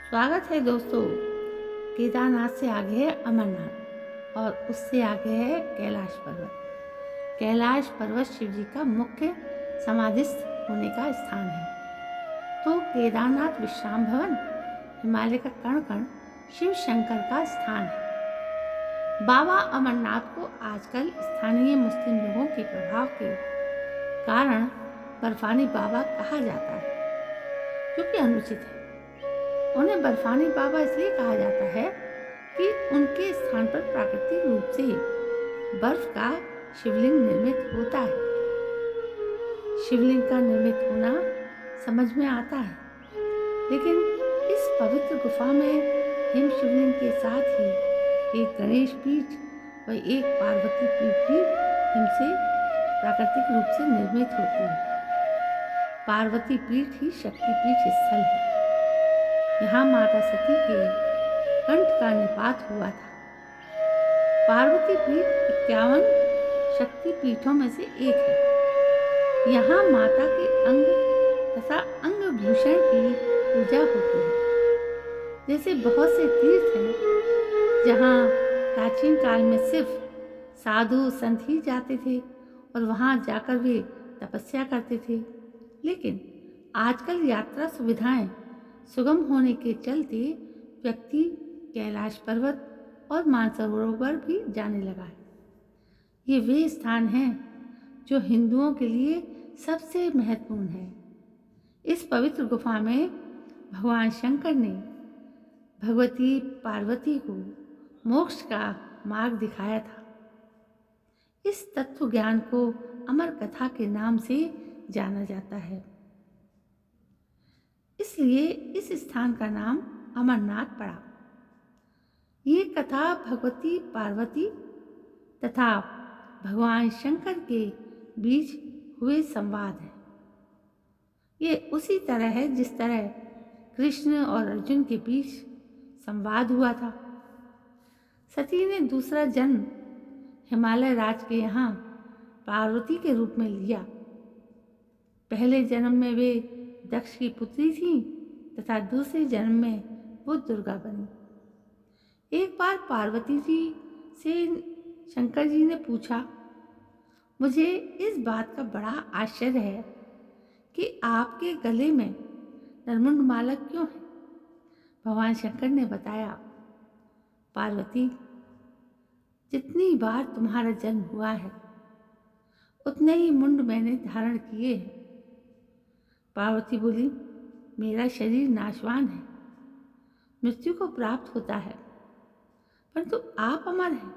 स्वागत है दोस्तों। केदारनाथ से आगे है अमरनाथ और उससे आगे है कैलाश पर्वत। कैलाश पर्वत शिव जी का मुख्य समाधिस्थ होने का स्थान है। तो केदारनाथ विश्राम भवन हिमालय का कण कण शिव शंकर का स्थान है। बाबा अमरनाथ को आजकल स्थानीय मुस्लिम लोगों के प्रभाव के कारण बर्फानी बाबा कहा जाता है, जो कि अनुचित है। उन्हें बर्फानी बाबा इसलिए कहा जाता है कि उनके स्थान पर प्राकृतिक रूप से बर्फ का शिवलिंग निर्मित होता है। शिवलिंग का निर्मित होना समझ में आता है, लेकिन इस पवित्र गुफा में हिम शिवलिंग के साथ ही एक गणेश पीठ व एक पार्वती पीठ भी हिम से प्राकृतिक रूप से निर्मित होती है। पार्वती पीठ ही शक्तिपीठ स्थल है। यहाँ माता सती के कंठ का निपात हुआ था। पार्वती पीठ 51 शक्ति पीठों में से एक है। यहाँ माता के अंग तथा अंग भूषण की पूजा होती है। जैसे बहुत से तीर्थ हैं जहाँ प्राचीन काल में सिर्फ साधु संत ही जाते थे और वहाँ जाकर वे तपस्या करते थे, लेकिन आजकल यात्रा सुविधाएं सुगम होने के चलते व्यक्ति कैलाश पर्वत और मानसरोवर भी जाने लगा है। ये वे स्थान हैं जो हिंदुओं के लिए सबसे महत्वपूर्ण है। इस पवित्र गुफा में भगवान शंकर ने भगवती पार्वती को मोक्ष का मार्ग दिखाया था। इस तत्व ज्ञान को अमर कथा के नाम से जाना जाता है, इसलिए इस स्थान का नाम अमरनाथ पड़ा। ये कथा भगवती पार्वती तथा भगवान शंकर के बीच हुए संवाद है। ये उसी तरह है जिस तरह कृष्ण और अर्जुन के बीच संवाद हुआ था। सती ने दूसरा जन्म हिमालय राज के यहाँ पार्वती के रूप में लिया। पहले जन्म में वे दक्ष की पुत्री थी तथा दूसरे जन्म में वो दुर्गा बनी। एक बार पार्वती जी से शंकर जी ने पूछा, मुझे इस बात का बड़ा आश्चर्य है कि आपके गले में नरमुंड माला क्यों है। भगवान शंकर ने बताया, पार्वती, जितनी बार तुम्हारा जन्म हुआ है उतने ही मुंड मैंने धारण किए हैं। पार्वती बोली, मेरा शरीर नाशवान है, मृत्यु को प्राप्त होता है, परंतु आप अमर हैं।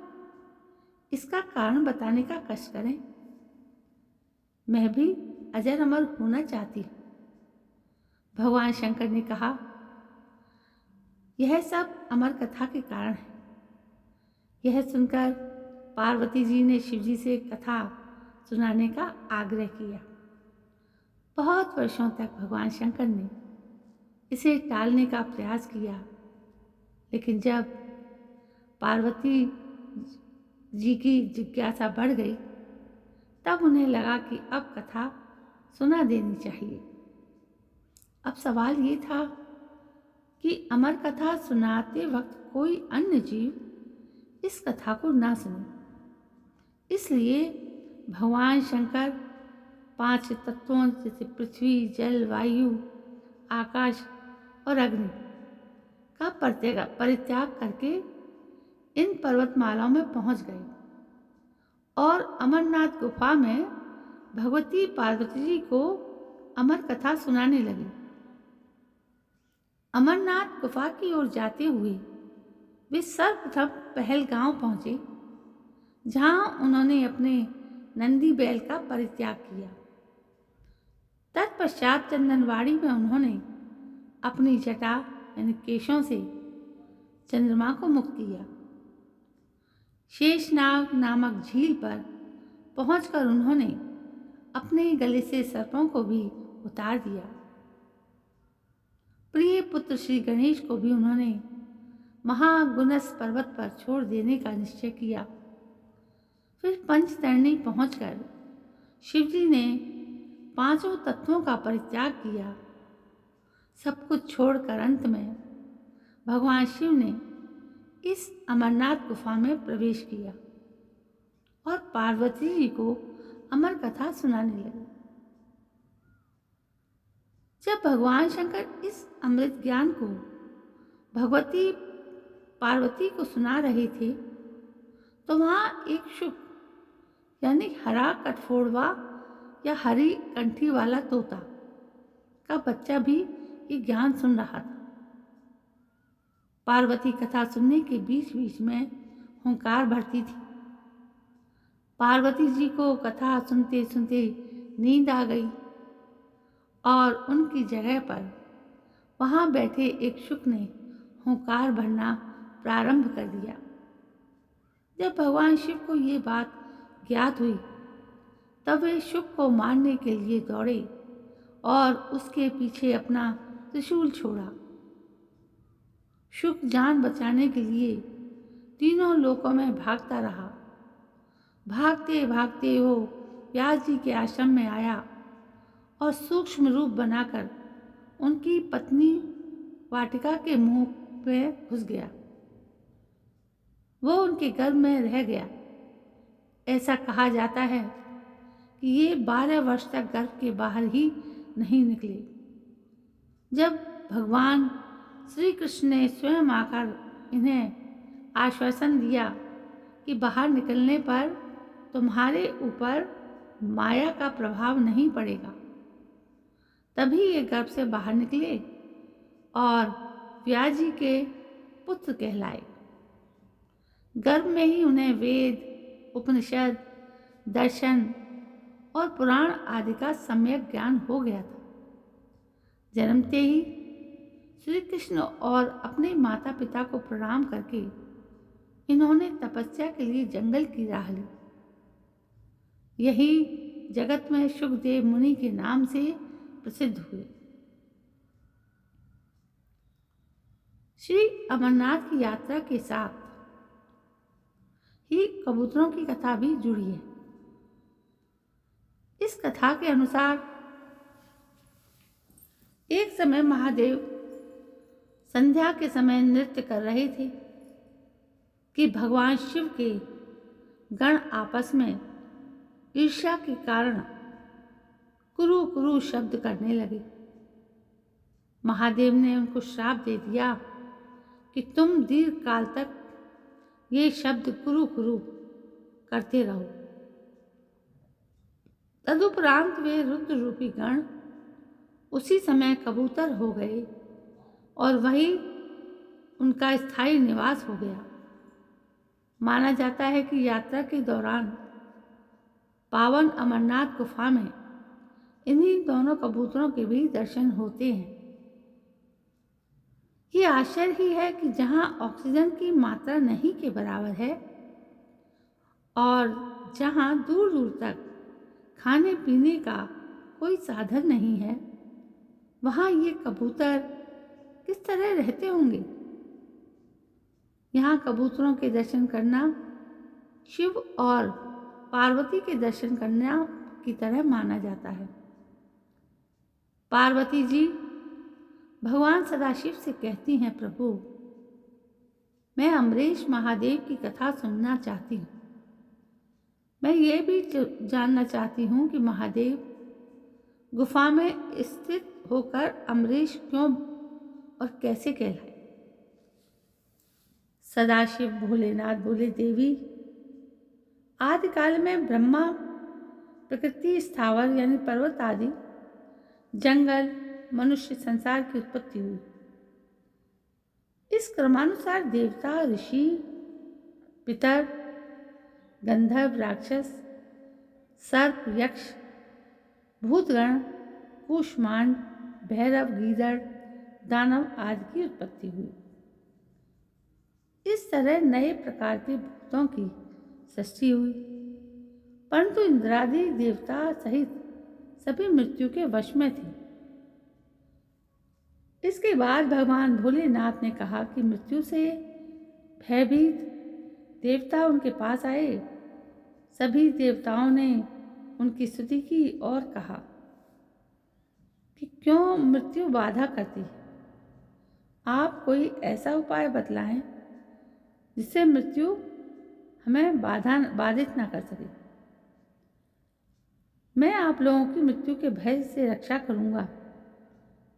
इसका कारण बताने का कष्ट करें। मैं भी अजर अमर होना चाहती हूँ। भगवान शंकर ने कहा, यह सब अमर कथा के कारण है। यह सुनकर पार्वती जी ने शिवजी से कथा सुनाने का आग्रह किया। बहुत वर्षों तक भगवान शंकर ने इसे टालने का प्रयास किया, लेकिन जब पार्वती जी की जिज्ञासा बढ़ गई तब उन्हें लगा कि अब कथा सुना देनी चाहिए। अब सवाल ये था कि अमर कथा सुनाते वक्त कोई अन्य जीव इस कथा को ना सुने। इसलिए भगवान शंकर 5 तत्वों जैसे पृथ्वी, जल, वायु, आकाश और अग्नि का परित्याग करके इन पर्वतमालाओं में पहुंच गए और अमरनाथ गुफा में भगवती पार्वती जी को अमर कथा सुनाने लगे। अमरनाथ गुफा की ओर जाते हुए वे सर्वप्रथम पहलगांव पहुंचे, जहां उन्होंने अपने नंदी बैल का परित्याग किया। तत्पश्चात चंदनवाड़ी में उन्होंने अपनी जटा यानी केशों से चंद्रमा को मुक्त किया। शेषनाग नामक झील पर पहुंचकर उन्होंने अपने गले से सर्पों को भी उतार दिया। प्रिय पुत्र श्री गणेश को भी उन्होंने महागुनस पर्वत पर छोड़ देने का निश्चय किया। फिर पंचतरणी पहुंचकर शिवजी ने 5 तत्वों का परित्याग किया। सब कुछ छोड़कर अंत में भगवान शिव ने इस अमरनाथ गुफा में प्रवेश किया और पार्वती जी को अमर कथा सुनाने लगे। जब भगवान शंकर इस अमृत ज्ञान को भगवती पार्वती को सुना रहे थे तो वहाँ एक शुक यानी हरा कठफोड़वा या हरी कंठी वाला तोता का बच्चा भी ये ज्ञान सुन रहा था। पार्वती कथा सुनने के बीच बीच में हुंकार भरती थी। पार्वती जी को कथा सुनते सुनते नींद आ गई और उनकी जगह पर वहाँ बैठे एक शुक ने हुंकार भरना प्रारंभ कर दिया। जब भगवान शिव को ये बात ज्ञात हुई तब वे शुक को मारने के लिए दौड़े और उसके पीछे अपना त्रिशूल छोड़ा। शुक जान बचाने के लिए तीनों लोकों में भागता रहा। भागते भागते वो व्यास जी के आश्रम में आया और सूक्ष्म रूप बनाकर उनकी पत्नी वाटिका के मुंह पे घुस गया। वो उनके गर्भ में रह गया। ऐसा कहा जाता है कि ये 12 वर्ष तक गर्भ के बाहर ही नहीं निकले। जब भगवान श्री कृष्ण ने स्वयं आकर इन्हें आश्वासन दिया कि बाहर निकलने पर तुम्हारे ऊपर माया का प्रभाव नहीं पड़ेगा, तभी ये गर्भ से बाहर निकले और व्यास जी के पुत्र कहलाए। गर्भ में ही उन्हें वेद, उपनिषद, दर्शन और पुराण आदि का सम्यक ज्ञान हो गया था। जन्मते ही श्री कृष्ण और अपने माता पिता को प्रणाम करके इन्होंने तपस्या के लिए जंगल की राह ली। यही जगत में शुकदेव मुनि के नाम से प्रसिद्ध हुए। श्री अमरनाथ की यात्रा के साथ ही कबूतरों की कथा भी जुड़ी है। इस कथा के अनुसार एक समय महादेव संध्या के समय नृत्य कर रहे थे कि भगवान शिव के गण आपस में ईर्ष्या के कारण कुरु कुरु शब्द करने लगे। महादेव ने उनको श्राप दे दिया कि तुम दीर्घ काल तक ये शब्द कुरु कुरु करते रहो। तदुपरांत वे रुद्र रूपी गण उसी समय कबूतर हो गए और वही उनका स्थायी निवास हो गया। माना जाता है कि यात्रा के दौरान पावन अमरनाथ गुफा में इन्हीं दोनों कबूतरों के भी दर्शन होते हैं। ये आश्चर्य ही है कि जहाँ ऑक्सीजन की मात्रा नहीं के बराबर है और जहाँ दूर दूर तक खाने पीने का कोई साधन नहीं है, वहाँ ये कबूतर किस तरह रहते होंगे। यहाँ कबूतरों के दर्शन करना शिव और पार्वती के दर्शन करना की तरह माना जाता है। पार्वती जी भगवान सदाशिव से कहती हैं, प्रभु मैं अमरीश महादेव की कथा सुनना चाहती हूँ। मैं ये भी जानना चाहती हूँ कि महादेव गुफा में स्थित होकर अमरीश क्यों और कैसे कहलाए। सदाशिव भोलेनाथ बोले, देवी आदिकाल में ब्रह्मा प्रकृति स्थावर यानी पर्वत आदि जंगल मनुष्य संसार की उत्पत्ति हुई। इस क्रमानुसार देवता, ऋषि, पितर, गंधर्व, राक्षस, सर्प, यक्ष, भूतगण, कूष्मांड, भैरव, गीदड़, दानव आदि की उत्पत्ति हुई। इस तरह नए प्रकार के भूतों की सृष्टि हुई, परंतु इंद्रादि देवता सहित सभी मृत्यु के वश में थे। इसके बाद भगवान भोलेनाथ ने कहा कि मृत्यु से भयभीत देवता उनके पास आए। सभी देवताओं ने उनकी स्तुति की और कहा कि क्यों मृत्यु बाधा करती है, आप कोई ऐसा उपाय बतलाएं जिससे मृत्यु हमें बाधित ना कर सके। मैं आप लोगों की मृत्यु के भय से रक्षा करूंगा,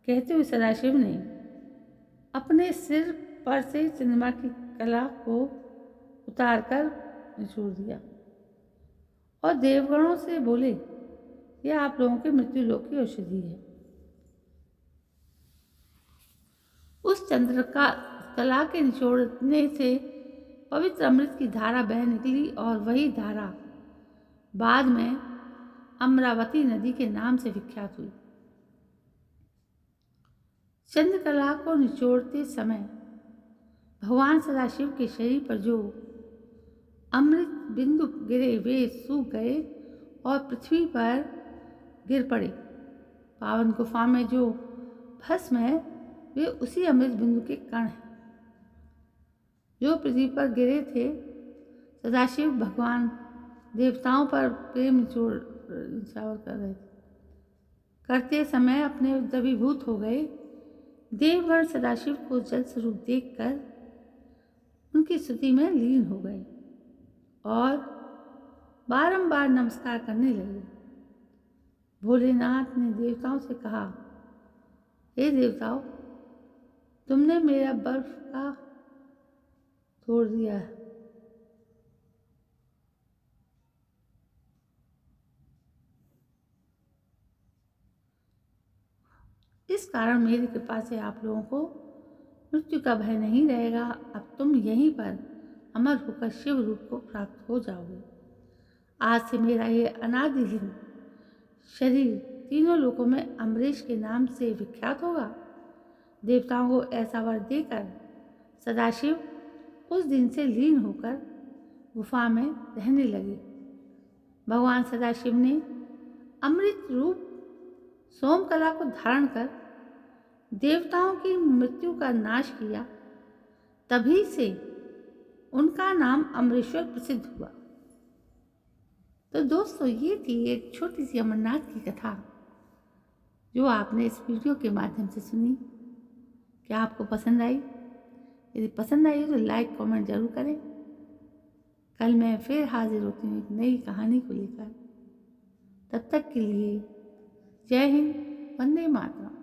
कहते हुए सदाशिव ने अपने सिर पर से चंद्रमा की कला को उतारकर निचोड़ दिया और देवगणों से बोले, यह आप लोगों के मृत्यु लोक की औषधि है। उस चंद्र का कला के निचोड़ने से पवित्र अमृत की धारा बह निकली और वही धारा बाद में अमरावती नदी के नाम से विख्यात हुई। चंद्रकला को निचोड़ते समय भगवान सदाशिव के शरीर पर जो अमृत बिंदु गिरे वे सूख गए और पृथ्वी पर गिर पड़े। पावन गुफा में जो भस्म है वे उसी अमृत बिंदु के कण हैं जो पृथ्वी पर गिरे थे। सदाशिव भगवान देवताओं पर प्रेम निचोड़ कर रहे थे। करते समय अपने द्रवीभूत हो गए। देवगण सदाशिव को जल स्वरूप देखकर उनकी स्तुति में लीन हो गए और बारंबार नमस्कार करने लगे। भोलेनाथ ने देवताओं से कहा, हे देवताओं, तुमने मेरा बर्फ का तोड़ दिया है। इस कारण मेरी कृपा से आप लोगों को मृत्यु का भय नहीं रहेगा। अब तुम यहीं पर अमर होकर शिव रूप को प्राप्त हो जाओगे। आज से मेरा ये अनादि लिंग शरीर तीनों लोकों में अमरीश के नाम से विख्यात होगा। देवताओं को ऐसा वर देकर सदाशिव उस दिन से लीन होकर गुफा में रहने लगे। भगवान सदाशिव ने अमृत रूप सोमकला को धारण कर देवताओं की मृत्यु का नाश किया। तभी से उनका नाम अमरेश्वर प्रसिद्ध हुआ। तो दोस्तों, ये थी एक छोटी सी अमरनाथ की कथा जो आपने इस वीडियो के माध्यम से सुनी। क्या आपको पसंद आई? यदि पसंद आई तो लाइक कमेंट जरूर करें। कल मैं फिर हाजिर होती हूँ एक नई कहानी को लेकर। तब तक के लिए जय हिंद, वंदे मातरम।